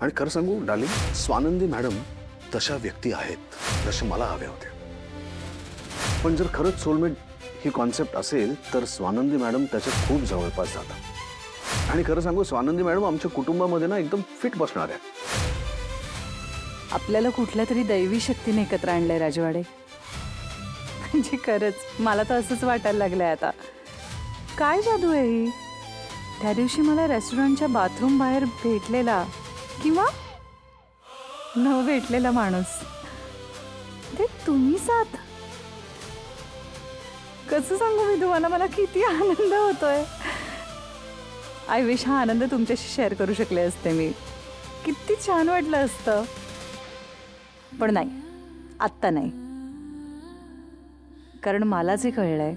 आणि खरं सांगू डार्लिंग, स्वानंदी मॅडम तशा व्यक्ती आहेत जशा मला हव्या होत्या. पण जर खरंच सोलमेट ही कॉन्सेप्ट असेल तर स्वानंदी मॅडम त्याच्या खूप जवळपास जातात. आणि खरं सांगू स्वानंदी मॅडम आमच्या कुटुंबामध्ये ना एकदम फिट बसणार आहे. आपल्याला कुठल्या तरी दैवी शक्तीने एकत्र आणलंय राजवाडे. म्हणजे खरंच मला तर असंच वाटायला लागलंय आता. काय जादू आहे ही? त्या दिवशी मला रेस्टॉरंटच्या बाथरूम बाहेर भेटलेला किंवा न भेटलेला माणूस ते तुम्हीच आहात. कसं सांगू मी तुम्हाला, मला किती आनंद होतोय. आय विश हा आनंद तुमच्याशी शेअर करू शकले असते मी. किती छान वाटलं असतं. पण नाही, आत्ता नाही. कारण मला जे कळलंय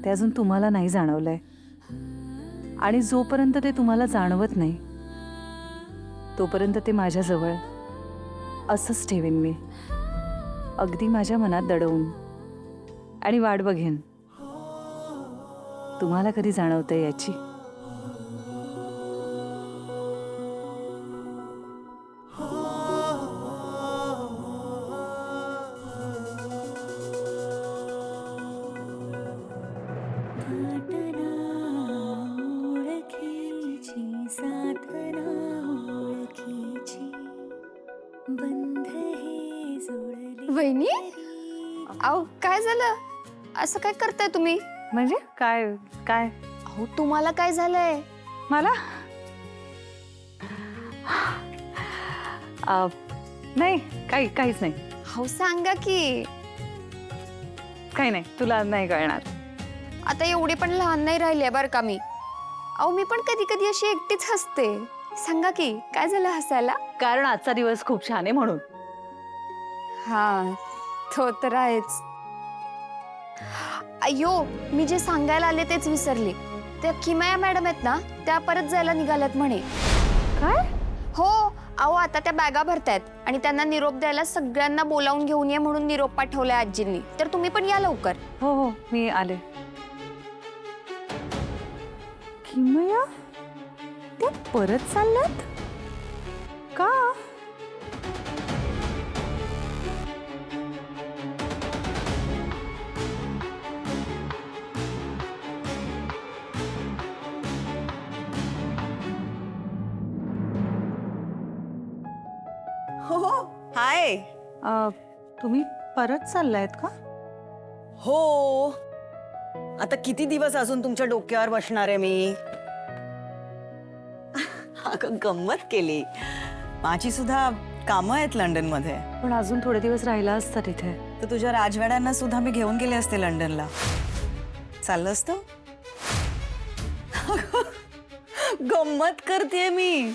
ते अजून तुम्हाला नाही जाणवलंय. आणि जोपर्यंत ते तुम्हाला जाणवत नाही तोपर्यंत ते माझ्याजवळ असंच ठेवेन मी, अगदी माझ्या मनात दडवून. आणि वाट बघेन तुम्हाला कधी जाणवतंय याची. वहिनी, अहो काय झालं? असं काय करताय तुम्ही? म्हणजे काय काय अहो तुम्हाला काय झालंय? मला नाही, काहीच नाही. अहो सांगा की. काही नाही, तुला नाही कळणार. आता एवढी पण लहान नाही राहिली बरं का मी. अहो मी पण कधी कधी अशी एकटीच हसते. सांगा की काय झालं हसायला? कारण आजचा दिवस खूप छान आहे म्हणून. हा, तो तर आहेच. अय्यो, मी जे सांगायला आले तेच विसरले. त्या किमया मॅडम आहेत ना, त्या परत जायला निघाल्यात म्हणे. काय? हो, अहो आता त्या बॅगा भरतायत आणि त्यांना निरोप द्यायला सगळ्यांना बोलावून घेऊन ये म्हणून निरोप पाठवलाय आजींनी. तर तुम्ही पण या लवकर. हो हो, मी आले. किमया त्या परत चालल्यात का? हो हो, हाय. तुम्ही परत चाललायत का? हो, आता किती दिवस अजून तुमच्या डोक्यावर बसणार आहे मी? अगं गंमत केली. माझी सुद्धा कामं आहेत लंडन मध्ये. पण अजून थोडे दिवस राहिला असता तिथे. तर तुझ्या राजवाड्यांना सुद्धा मी घेऊन गेले असते लंडनला. चाललं असतं. गंमत करते मी.